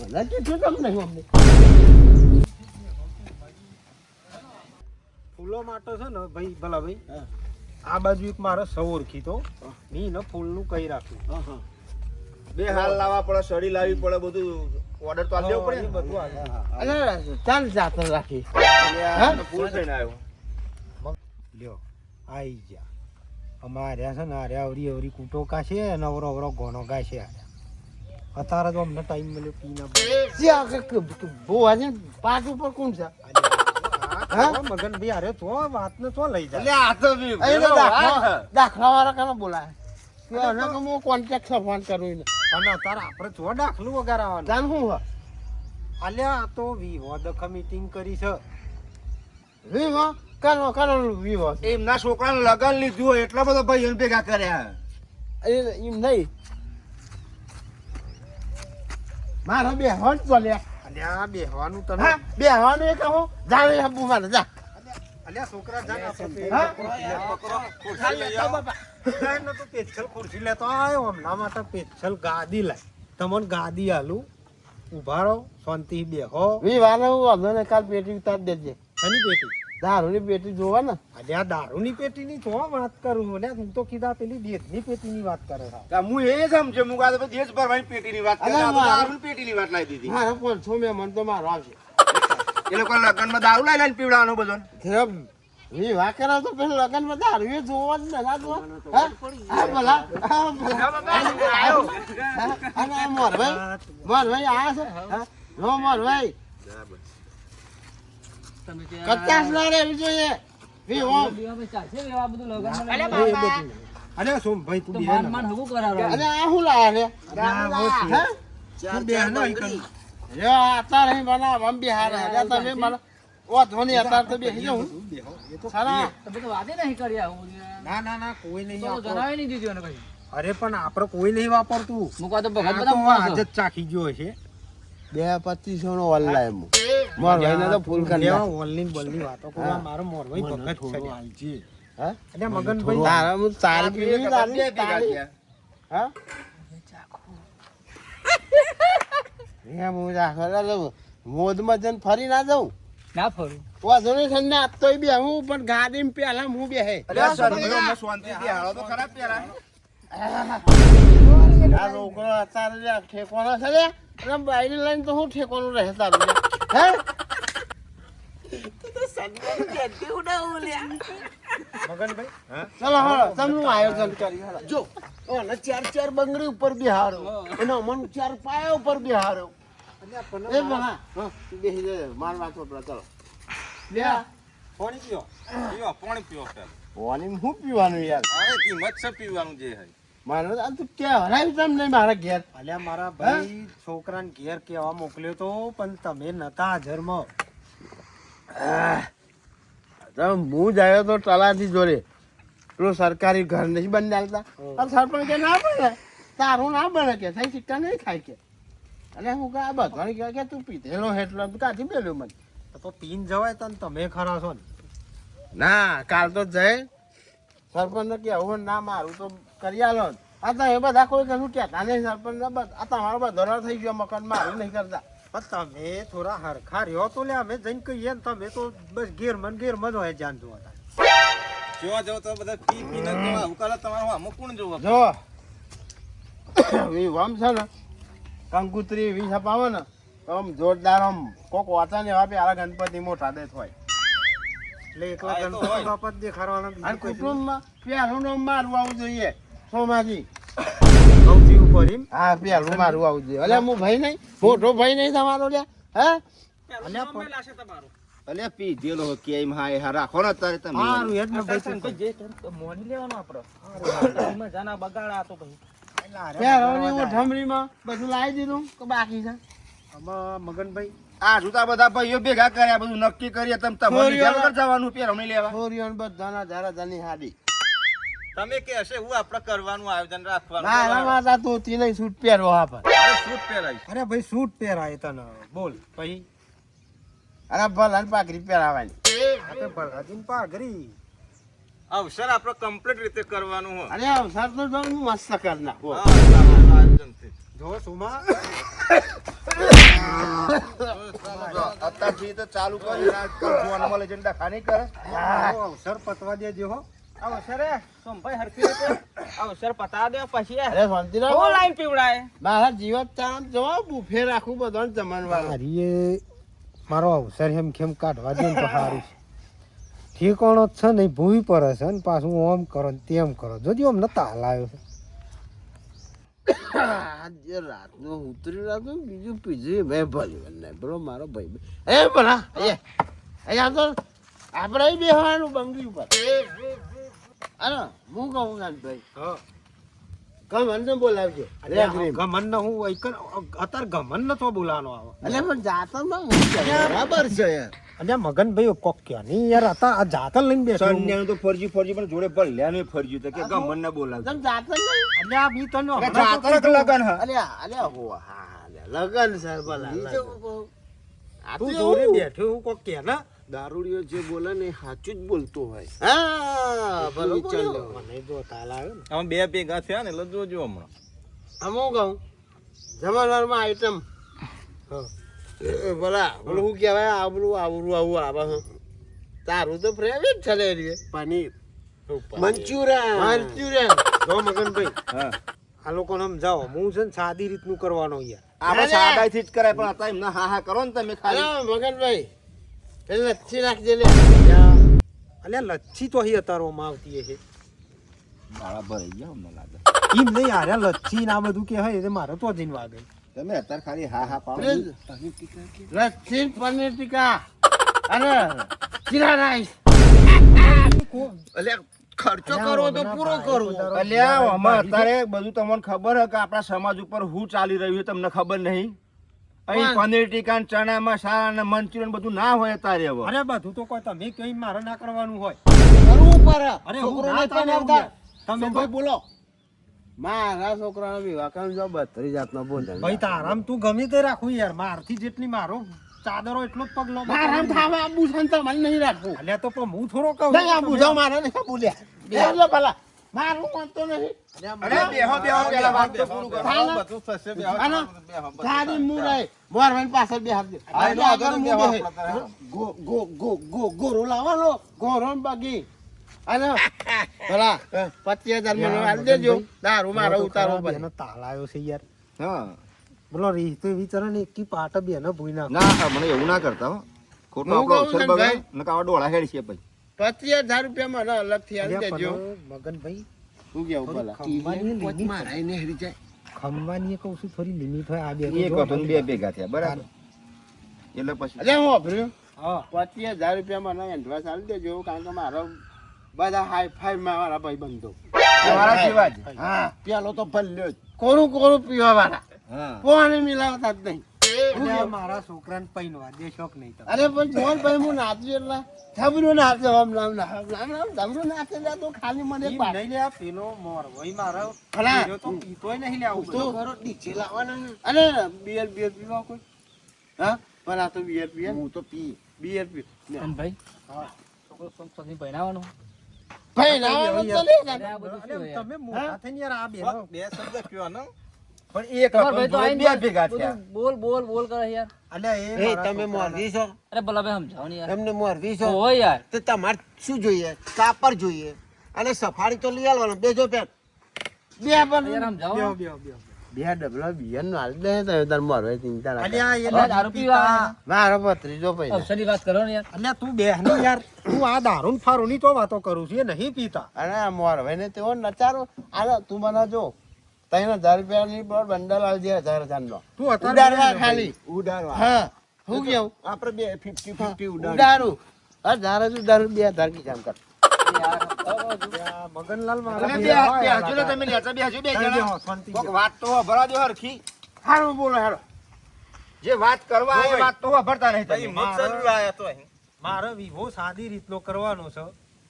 પહેલા કીધું તમને અમને ફૂલો માટે છે ને ભાઈ ભલા ભાઈ આ બાજુ એક મારે સૌ ઓળખી તો મી ને ફૂલનું કઈ રાખ્યું બે હાલ લાવવા પડે સડી લાવવી પડે બધું ઓર્ડર તો આલી દેવો પડે ને બધું અરે ચાલ જાતર રાખી ફૂલ થઈને આવ્યો લ્યો આઈ ગયા અમારે છે ને આરે અવરી અવરી કૂટો કાશે અને અવરો અવરો ગોનો ગાશે અત્યારે તો અમને ટાઈમ મળ્યો પીના બહુ આજે પાક ઉપર કોણ છે મગન ભાઈ અરે તો વાત ને તો લઈ જાય આ તો દાખલા વાળા કાને બોલાય હું કોન્ટેક્ટ ફોન કરું ને અને અત્યારે આપણે તો દાખલું વગાડવાનું જાણ શું અલ્યા આ તો વિવાદક મીટિંગ કરી છે વિવો કરો વિવો એમના છોકરાને લગન લીધું હોય એટલા બધા ભાઈઓ ભેગા કર્યા એમ નહીં મારો બે હોટ બોલ્યા અલ્યા બેહવાનું તને હા બે હવાનું એ કહું જાણે હબુ મારે જા અલ્યા છોકરા જા તો પેચલ ખુરશી લેતો આવ્યો હમણાં માટે પેચલ ગાદી લાય તમને ગાદી આલું ઉભા રહો શાંતિ બેહો વિવાને હું વાંધો ને કાલ પેટી ઉતાર દેજે શની પેટી દારૂની પેટી જોવા ને અલ્યા દારૂની પેટીની તો વાત કરું અલ્યા તું તો કીધા પેલી દેશની પેટીની વાત કરે હું એ સમજે હું આ દેશ ભરવાની પેટીની વાત કરે દારૂની પેટીની વાત લાવી દીધી મારે 500 મહેમાન તો મારો આવશે એ લોકો લગનમાં દારૂ લાવી લઈને પીવડાવવાનો બધો વિવાહ કરાવ તો પેલા લગનમાં દારૂ એ જોવા જ ને ના જોવા હા ભલા અને મોરભાઈ આયા છે નો મોરભાઈ 50 ના રહેવી જોઈએ અરે સોમ ભાઈ તું બે અને આ શું લાયા છે અત્યારે અહીં બનાવ આમ બિહાર તમે મને ઓ ધોની અત્યારે તો બેસી જાઉં ના ના ના કોઈ નહીં જણાવી નહીં દીધું ને પછી અરે પણ આપણે કોઈ નહીં વાપરતું મૂકવા તો ભગત આ બધા તો માણસો. આજ જ ચાખી ગયો છે 2-25 નો ઓનલાઈન મોરભાઈ ને તો ફૂલ કરી લેવા ઓનલાઈન બોલની વાતો કરવા મારો મોરભાઈ ભગત છે હા એટલે મગનભાઈ તારા હું તારી પીવી તારી હા એમ હું રાખો મોદમાં જઈને ફરી ના જાઉં ના ફરું વાંધો નહીં ઠંડે આપતો બી હું પણ ગાડીમાં પેલા હું બેહે શાંતિથી હાલો તો ખરાબ પેલા આ છોકરો અત્યારે ઠેકોનો છે લે અને બાઈને લઈને તો હું ઠેકોનું રહે તારું હે મગનભાઈ ચલો હળો તમે આયોજન કરી હળો જો ઓને 4 બંગડી ઉપર બિહારો અને અમન 4 પાયા ઉપર બિહારો એ બના બેહી દે માર વાત ઉપર ચલો લે પાણી પીઓ પાણી પીવો પાણી હું પીવાનું યાર અરે કિંમત છે પીવાનું જે હે મારે આ તું કે હરાવી તમ નહીં મારા ઘેર અલ્યા મારા ભાઈ છોકરાને ઘેર કેવા મોકલ્યો તો પણ તમે નતા હાજરમાં હું જાય તો તલાટી જોડે પેલું સરકારી ઘર નહીં બંધાવતા સરપંચ કે ના બને તારું ના બને કે થઈ સિક્કા નહીં ખાય કે અને હું કા બધાને કહે કે તું પીધેલો હેટલો કાઢી મેલ્યો મને તો પીન જવાય તને તમે ખરા છો ને ના કાલ તો જઈ સરપંચને કે હું ના મારું તો કરી આલો આ તો એ બધા કોઈ કશું કહેતા નહીં સરપંચ બસ આ તમારો બધો થઈ ગયો મકાન મારું નહીં કરતા પણ તમે થોડા હરખા રહ્યો તો લે અમે જઈને કહીએ ને તમે તો બસ ઘેર મન હોય જાન જોવા જોવા જાવ તો બધા પી પીને જોવા ઉકાળા તમારો અમુક કોણ જોવા જો વમ છે ને કંકુત્રી વી છપાવે ને તો આમ જોરદાર આમ કોક વાંચા ને એવા પેલા ગણપતિ મોટા દે હોય એટલે એકલા ગણપતિ બાપા જ દેખાડવાના અને કુટુંબમાં પેલું નામ મારું આવું જોઈએ સોમાજી સૌથી ઉપર એમ હા પેલું મારું આવું જોઈએ અલ્યા હું ભાઈ નહીં મોટો ભાઈ નહીં તમારો લ્યા હે અલ્યા પી જેલો કે એમ હા રાખો ને અત્યારે તમે સારું હેડ ને ભાઈ તું જે મોની લેવાનો આપણો એમાં જાના બગાડા તો ભાઈ પેલું હું ઠમરીમાં બધું લાવી દીધું તો બાકી છે આમાં મગનભાઈ આ જૂતા બધા ભાઈઓ ભેગા કર્યા બધું નક્કી કરીએ તમે તમારે લીધા જવાનું પેરવણી લેવા છોરીઓને બધાના ધારા ધાની હાડી તમે કે હશે હું આપણે કરવાનું આયોજન રાખવાનું મારા માતા તોતી નહીં સૂટ પહેરવો હા પર સૂટ પહેરાય અરે ભાઈ સૂટ પહેરાય તને બોલ પછી અરે ભલા પાઘડી પહેરાવાની આપણે ભલાજીને પાઘરી અવસર આપણે કમ્પ્લીટ રીતે કરવાનું હોય અરે અવસર તો જો મસ્ત કર નાખો આયોજન થી જો સુમા અત્યારથી તો ચાલુ કરી જોનમાં લઈ જઈને ડખા નહીં કરે આવો અવસર પતવા દેજો હો. અવસરે સોમભાઈ હરખી રીતે અવસર પતા દે પછી અરે શાંતિ હું રાખો લાઈન પીવડાય મારા જીવત ચામ જવા બુફે રાખું બધાને જમણવાળું મારી એ મારો અવસર એમ કેમ કાઢવા દે ને તો સારું છે. ઠેકાણો જ છે નહીં ભૂઈ પર છે ને પાછું ઓમ કરો ને તેમ કરો જોજો અમને તાલ આવ્યો છે. આજે રાતનો ઉતરી રાતો બીજું પીજું મેં ભર્યું નહીં બરો મારો ભાઈ એ ભલા અહીંયા તો આપણે બેસવાનું બંગલી ઉપર અરે હું કહું ભાઈ ગમન ને બોલાવજો ગમન ને હું અત્યારે ગમન ને તો બોલાવાનો આવે એટલે પણ જાતરમાં હું બરાબર છે યાર અને મગન ભાઈ કોક ક્યાં નહીં યાર હતા આ જાતલ લઈને બેઠો સન્યાનું તો ફરજી પણ જોડે ભલ્યાનું ફરજી તો કે ગમન ના બોલાવ તમે જાતર નહીં અને આ બી તને જાતક લગન હા અલ્યા હો હા લગન સર ભલા તું જોડે બેઠો હું કોક કે ને દારૂડિયો જે બોલે ને સાચું જ બોલતો હોય હા ભલો ચાલો મને જો તાલ આવ્યો ને અમે બે ભેગા થયા ને એટલે જોજો હમણાં હું કહું જમણવારમાં આઈટમ ભલા બોલું શું કહેવાય આવું આવું આવે હ તારું તો ફેવરેટ છે લે પનીર મંચુરિયન જો મગનભાઈ હા આ લોકોને સમજાવો હું છે ને સાદી રીતનું કરવાનો યાર આપણે સાદાઈથી જ કરાય પણ અત્યારે એમને હા હા કરો ને તમે ખાલી અરે મગનભાઈ પેલી લચ્છી નાખજે લે અલ્યા લચ્છી તો અહીં અતારવામાં આવતી હશે માળા ભરાઈ ગયા અમને લાગે એમ નહીં આરે લચ્છી ના બધું કે હોય એટલે મારે તો જઈને વાગે તમે અત્યારે ખાલી હા હા પાડો લચ્છી પનીર ટીકા અરે જીરા રાઈસ અલ્યા ખર્ચો કરવો તો પૂરો કરવો અલ્યા આમાં અત્યારે બધું તમને ખબર હે કે આપણા સમાજ ઉપર શું ચાલી રહ્યું છે તમને ખબર નહીં અહીં પનીર ટીકા ચણા મસાલા ને મંચુરિયન બધું ના હોય અત્યારે હવે અરે બધું તો કોઈ તમે કઈ મારે ના કરવાનું હોય કરવું પડે અરે છોકરો હું નહીં ના પણ આવતા. આવતા તમે ભાઈ બોલો મારા છોકરાનો વિવાહ કરીને જો 32 જાતનો બોલે ભાઈ તારામ તું ગમે તે રાખું યાર મારથી જેટલી મારો ચાદરો એટલો જ પગલો મારામ થાવા આબુ છે ને તમારે નહીં રાખવું અલ્યા તો પણ હું થોડો કહું નહીં આબુ જાવ મારે નહીં બોલ્યા બેહલો ભલા મારું વાંધો નહીં અરે બેહો પેલા વાત તો પૂરું કરો આનો ગાડી મુરાય મોરવાન પાછળ બેહાર દે આગળ આગળ બેહો બેહે આપણે. ગોરો લાવવાનો ગોરો ને બગી અને ભલા 25,000 મને આલ દેજો દારૂ મારો ઉતારો પડે એનો તાલ આવ્યો છે યાર હા બોલો રીત વિચારણ એકી પાટ બે ને ભૂઈ નાખ ના મને એવું ના કરતા હો ખોટો હું આપણો કહું અવસર ને બગાડે ભાઈ. નકા આવા ડોળા હેડ છે પછી 25,000 રૂપિયા મને અલગથી આલ દેજો મગનભાઈ શું કેવું ભલા ખંભાની limit મારાય ને હેરી જાય ખંભાની કહું છું થોડી લિમિટ હોય આ બે એક હતો ને બે ભેગા થયા બરાબર એટલે પછી અરે હું વાપર્યું હા 25,000 રૂપિયા મને એડવાન્સ આલ દેજો કારણ કે મારો બધા હાઈ ફાઈ મારા ભાઈ બંધો તમારા જેવા જ હા પેલો તો ભલ્યો જ કોરું પીવા વાળા હા પોણી મિલાવતા જ નહીં અલ્યા મારા છોકરાને પૈનવા દે શોખ નહીં તમે અરે પણ જોર ભાઈ હું નાચ્યું એટલે થબરું નાચે હમ ધમરું નાચે તો ખાલી મને ઈ નહીં લે આ પેલો મોર હોય મારો ભલા. બીજો તો પીતોય નહીં લે આવું તો બધું. ઘરો નીચે લાવવાના ને. અરે બિયર પીવા કોઈ હા પણ આ તો બિયર પીએ હું તો બિયર પી ભાઈ છોકરો સોમથી ભણાવવાનો ભાઈ ના તો લે જા. આ બધું શું અલ્યા યાર? તમે મોટા થઈને યાર આ બેનો બે શબ્દ કહેવાનો પણ એક તમારા ભાઈ તો હતો આઈને બે ભેગા થયા બધું બોલ કરે યાર અલ્યા એ એ મારા તમે છોકરા- મોરવી છો અરે ભલા ભાઈ સમજાવો ને યાર તમને મોરવી છો હોય યાર તો તમારે શું જોઈએ કાપડ જોઈએ અને સફારી તો લઈ આવવાનો બેજો પેન બે યાર પણ સમજાવો બેહો, ને. બેહો, બેહો. બે ડબલા બિયર નો હાલ દે તો તાર મોરવે ચિંતા ના અલ્યા એ અલ્યા દારૂ પીવા પીતા. મારો ભત્રીજો પૈસા અવસરની વાત કરો ને યાર અલ્યા તું બેહની યાર તું આ દારૂ ને ફારૂ ની તો વાતો કરું છું એ નહીં પીતા અને આ મોરવે ને તેઓ નચારો આલો તું મને જો 3,000 રૂપિયાની પર બંડલ આવી દે 1,000 નો તું અત્યારે ઉડાડવા બેહને ખાલી ઉડાડવા હા હું કેવું આપણે બે 50-50 ઉડાડ ઉડાડું હજાર જ ઉડાડું 2,000 કી કામ કર યાર અલ્યા મગનલાલ મારા તમે બેહવા બે યાર હાજુ લે તમે નેચા બે હાજુ બે તમે જણા બેહો, શાંતિ કોક બેહો. વાત તો ભરા દો હરખી હારું બોલો હારો જે વાત કરવા એ વાત તો વાપરતા નહીં તમે મારે વિવો સાદી રીતનો કરવાનો છે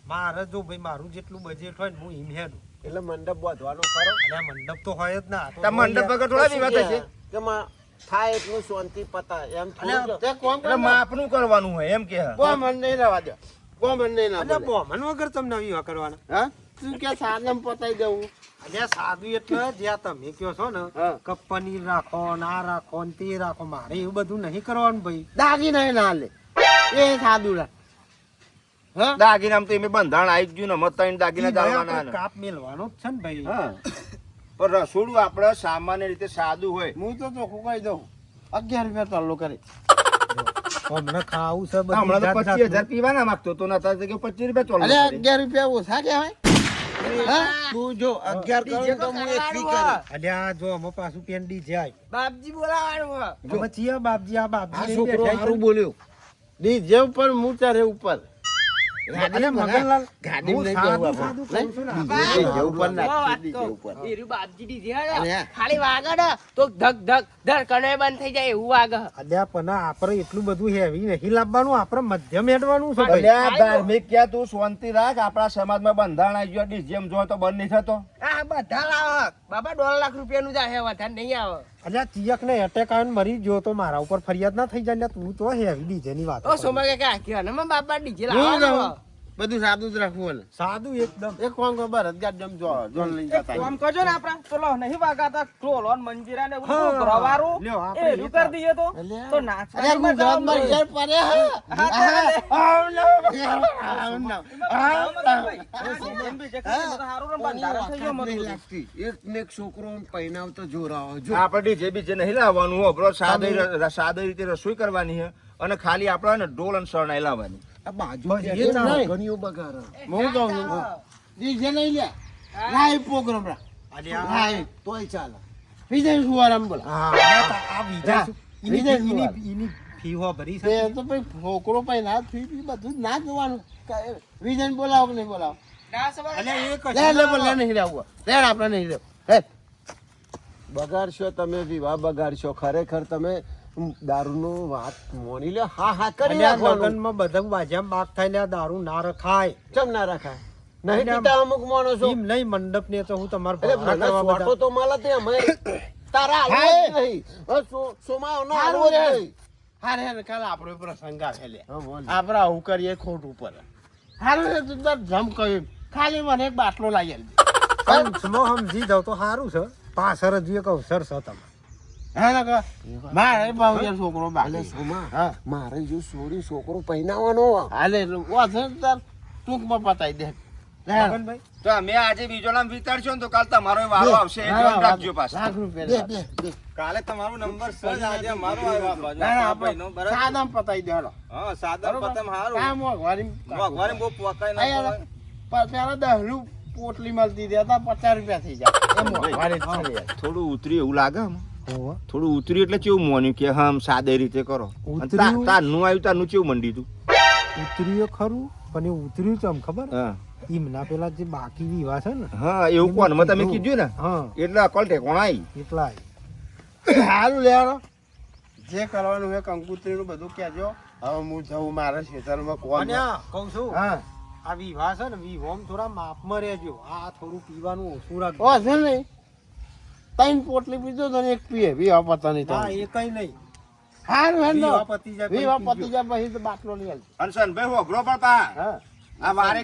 મારે જો ભાઈ મારું જેટલું બજેટ હોય ને હું એમ હેડું એટલે મંડપ બાંધવાનો ખરો અલ્યા મંડપ તો હોય જ ના આ તો તમે મંડપ વગર થોડા વિવાદ થશે કે માં થાય એટલું શાંતિ પતા એમ અલ્યા, થોડું તે કોમ એટલે માપનું કરવાનું હોય એમ કે કોમ મન નહીં રહેવા દો કોમ મન નહીં ના અલ્યા બોલે. બોમન વગર તમને વિવાહ કરવાના હા તું કે સાદમ પતાઈ દઉં અલ્યા સાદું એટલે જ્યાં તમે કહો છો ને હા. કે પનીર રાખો ના રાખો ને તે રાખો મારે એવું બધું નહીં કરવાનું ભાઈ દાગી નહીં ના લે એ સાદું રાખ હા દાગીનામાં તો એમે બંધાણ આવી જ ગયું ને મત ત્રણ દાગીના ઈ ભાઈ ચાલવાના આપણે ને. કાપ મેલવાનો જ છે ને ભાઈ હા પણ રસોડું આપણે સામાન્ય રીતે સાદું હોય. હું તો ચોખ્ખું કહી દઉં 11 રૂપિયા ટલ્લો કરી હમણાં ખાવું છે બધું હમણાં તો જાત 25,000 જાતનું. પીવાના માંગતો તો નતા તો કે 25 રૂપિયા અરે ચોલો 11 રૂપિયા ઓછા કહેવાય હા તું જો 11 કરું તો હું 21 કરું અલ્યા જો અમે પાછું પેન્ડી જાય બાપજી બોલાવાનું અમે છીએ બાપજી આ બાપજી આ નહીં છોકરો બેઠા સારું બોલ્યો ડીજે ઉપર હું ચારે ઉપર અલ્યા મગનલાલ ગાડી હું લઈ સાદું જવું સાદું કહું છું ને. ડીજે ઉપર નાખી ડીજે ઉપર અરે હા. ખાલી વાગડ તો ધક ધક ધડકણે બંધ થઈ જાય એવું વાગ અલ્યા પણ આપણે એટલું બધું હેવી નહીં લાવવાનું આપણે મધ્યમ હેડવાનું છે ભાઈ. અલ્યા ધાર્મિક ક્યાં તું શાંતિ રાખ. આપણા સમાજમાં બંધાણ આવી ગયો ડીજેમ જો તો બંધ નહીં થતો. આ બધા લાવ બાબા 2 લાખ રૂપિયાનું જ આવે વધારે નહીં આવે અલ્યા ચિયક ને એટેક આવીને મરી ગયો તો મારા ઉપર ફરિયાદ ના થઈ જાય ને તું તો હેવી ડીજે ની વાત ઓ સોમા કે આખી ને બાપા ડીજે હું લાવવાનું રહું. બધું સાદું જ રાખવું ને સાદું એકદમ એક કોણ કો બરત ગાડમ જો જોન લઈ જતા કામ કરજો ને આપડા ચલો નહીં વાગાતા ક્રોલો ને મંજીરા ને હા. બધું ભરવારું લ્યો, આપણે એ રૂ કરી દઈએ તો અલ્યા. તો અરે નાચવાની ગુજરાત માં મજા યાર પડે હા આવ નો આવ નો એક છોકરો પહેનાવતો જોરાવો જો આપણે ડીજે બીજે નહીં લાવવાનું હો બ્રો. સાદી રીતે રસોઈ કરવાની છે અને ખાલી આપણે ને ઢોલ અને શરણાઈ લાવવાની. આ બાજુ બસ ત્યાં એ જ ના નહીં. ઘણીઓ બગાડે હું કહું છું ડીજે નહીં લે લાઈવ પ્રોગ્રામ રાખ અલ્યા લાઈવ તોય ચાલે વિજય સુવારામ બોલ હા આ બીજા હા. બીજા શું એની ફી હો ભરી તે છે તો ભાઈ છોકરો ભાઈ ના ફી બી બધું જ ના જોવાનું વિજય બોલાવો કે નહીં બોલાવો અલ્યા એક લે લે બોલ લે નહીં રહેવું લે આપણે નહીં રહેવું હે બગાડશો તમે વિવાહ બગાડશો ખરેખર તમે દારૂનો વાત મોની લે હા હા કરી અલ્યા નાખવાનું. લગનમાં બધા બાજામાં બાગ થાય લ્યા દારૂ ના રખાય ચમ ના રખાય નહીં અલ્યા, પીતા અમુક માણસો એમ નહીં મંડપ ને તો હું તમારા એટલે ભલા મને કરવા સ્વાટો બધા તો મળે તે અમે તારા હા. હાલવા જ નહીં હવે સોમાવાનો હારું હાલવો જ રે. નહીં. હારે હારે કાલે આપણો પ્રસંગ આવે લે હા, બોલ. આપણે આવું કરીએ ખોટ ઉપર હારું છે તું તાર જમ કહ્યું ખાલી મને એક બાટલો લાવી આલજે. પણ સમો સમજી જાવ તો સારું છે પાછળ જ એક અવસર છે તમે હે ને કે મારે બહુ યાર છોકરો અલે બાકી સોમા હા મારે જો છોડી છોકરો પહેનાવાનો હાલે એટલે વાંધો નહીં તાર ટૂંકમાં પતાઈ દે લે. મગનભાઈ તો અમે આજે બીજો નામ વિચારશો ને તો કાલ તમારો વારો આવશે. એ ધ્યાન રાખજો પાછા. લાખ રૂપિયા બે લે. બે બે કાલે તમારો નંબર સર આજે અમારો આવ્યો આ બાજુ. ના, ના, આ આપણે ભાઈનો બરાબર. સાદામાં પતાઈ દે હાલો. હા સાદા બરોબર? પતમ હારું કાં મોંઘવારી મોંઘવારી બહુ પોકાય ના અહીંયા પડે. પેલા 10 રૂ પોટલી મળતી હતી હતા 50 રૂપિયા થઈ જાય એ મોંઘવારી જ છે યાર. થોડું ઉતરી એવું લાગે આમ. હોવે. થોડું ઉતરી એટલે કેવું મોન્યું કે હા આમ સાદે રીતે કરો. અને ઉતર્યું? તારનું આવ્યું તારનું કેવું મંડી તું. ઉતર્યું ખરું પણ એ ઉતર્યું ચમ ખબર હા એમના પેલા જે બાકી વિવાહ છે ને હા એવું કોણ તમે કીધું ને હા એટલે અકલ ઠેકોણા આવી. એટલા સારું લેવાનો જે કરવાનું હોય કંકુતરીનું બધું કહેજો હવે હું જઉં મારા ખેતરમાં કોણ અને આ કહું છું હા આ વિવાહ છે ને વિવાહમાં થોડા માપમાં રહેજો આ થોડું પીવાનું ઓછું રાખજો ઓ છે નહીં 3 પોટલી પીધો તો ને એક પીએ વિવાહ પતા નહીં ના થાય એ કઈ નહીં સારું હેડો. વિવાહ પતી જાય પછી વિવાહ પીજો. પતી જાય પછી તો બાટલો લઈ આવજો. અને સનભાઈ હોભળો પણ પા હા આ વારે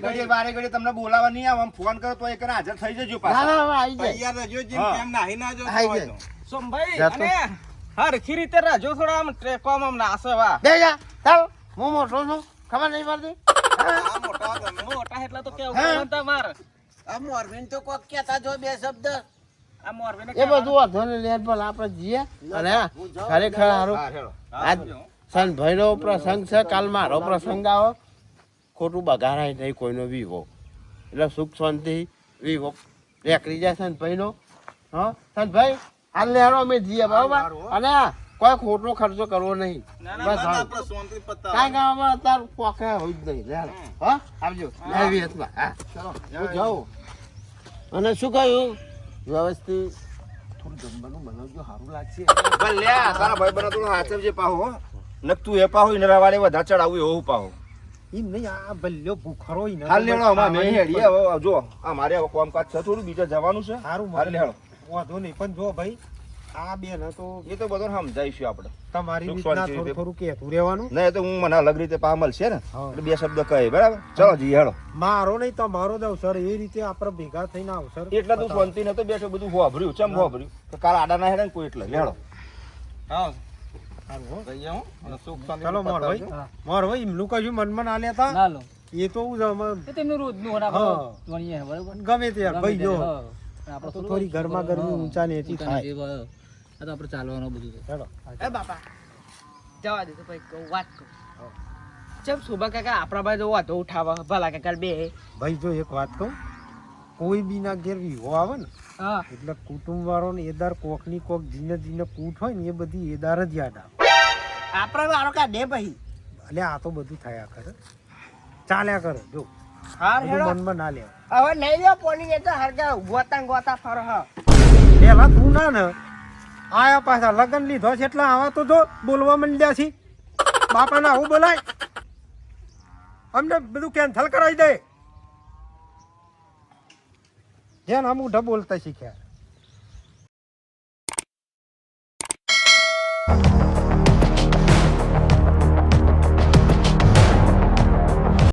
ઘડીએ તમને બોલાવા નહીં આવે આમ ફોન કરો તો એક હાજર થઈ જજો ના પાછા. ના હવે આવી જાય તૈયાર રહેજો જેમ હા. કેમ નાહી ના જો આઈ હોય જાય. તો. સોમભાઈ જાતો. અને હરખી રીતે રાજો થોડા આમ ટ્રેકોમ આમ નાસે વા બે જા ચાલ હું મોટો છું ખબર નહીં પડતી આ મોટા તમે. મોટા એટલે તો કેવું હા. પડે તમારે આ મોરબીન તો કોક કહેતા જો બે શબ્દ આ મોરબીને એ બધું વાંધો નહીં લે પણ આપણે જઈએ અને હા, ખરેખર સારું હા, હેલો. આજ સનભાઈનો પ્રસંગ છે કાલ મારો પ્રસંગ આવો ખોટું બગાડાય નહીં કોઈનો વિવો એટલે સુખ શાંતિ વિવો રેકડી જાય સનભાઈનો હા સનભાઈ હાલ લેરો અમે જઈએ બરાબર અને હા, કોઈ ખોટો ખર્ચો કરવો નહીં ના બસ ના હાલ. આપણે શાંતિ પતાવો. કાંઈ ગામમાં અત્યારે પોકે હોય જ નહીં લે હાલ. હા આવજો લેવી હાથમાં. હા હું જાઉં અને શું કહ્યું વ્યવસ્થિત થોડું જમવાનું બનાવજો સારું લાગશે ભલે આ તારા ભાઈ બનો થોડું હાચવજે પાહો હો. નક તું એ પાહો ઇનરા વાળે વધારે ચડાવું એવું પાહો. એમ નહીં આ ભલ્યો ભૂખરો ઈ ને હાલ લેણો અમાર મેં હેડી હવે જો અમારે હવે કામકાજ છે થોડું બીજે જવાનું છે. સારું હાલ લેણો. વાંધો નહીં પણ જો ભાઈ આ બેન તો એ તો બધું સમજાઈશું આપણે તમારી સુખ રીતના શાંતિ થોડું થોડું કહેતું રહેવાનું. નહીં તો હું મને અલગ રીતે પામલ છે ને હા. એટલે બે શબ્દ કહે બરાબર ચલો જી હેડો મારો નહીં તમારો જ અવસર એ રીતે આપણે ભેગા થઈને અવસર એટલે તું શાંતિ નતો બેઠો બધું હોભર્યું ચમ હોભર્યું તો કાલ આડા ના હેડે ને કોઈ એટલે લેડો હા સારું હો. જઈએ હું અને સુખ શાંતિ ચાલો મોરભાઈ મોરભાઈ એમનું કશું મનમાં ના લેતા ના લો એ તો હું જ અમે એ તેમનું રોજનું હોય ને હા. આપણે વણીએ બરાબર ગમે તે યાર ભાઈ જો હા. આપણે તો થોડું થોડી ગરમા ગરમી ઊંચા નીચી થાય. આ તો આપણે ચાલવાનું બધું છે. ચાલો એ બાપા જવા દે તો ભાઈ કહું વાત કહું ચમ સુબા કાકા આપણા બાજુ વાંધો ઉઠાવા ભલા કાકા બે ભાઈ જો એક વાત કહું કોઈ બી ના ઘેર વિહો આવે ને હા એટલે કુટુંબ વાળો ને એદાર કોકની કોક જીને જીને કૂટ હોય ને એ બધી એદાર જ યાદ આવે. આપણા વાળો કાઢે ભાઈ એટલે આ તો બધું થયા કરે ચાલ્યા કરે જો હાર બધું હેડો મનમાં ના લે. હવે નહીં લ્યો પોણી એ તો હરગા ગોતા ગોતા ફરો હા પેલા તું ના ને આયા પાછા લગન લીધો છે એટલે આવા તો જો બોલવા માંડ્યા છે બાપાને આવું બોલાય અમને બધું કેન્સલ કરાવી દે જેને આમ ઉઠા બોલતા શીખ્યા.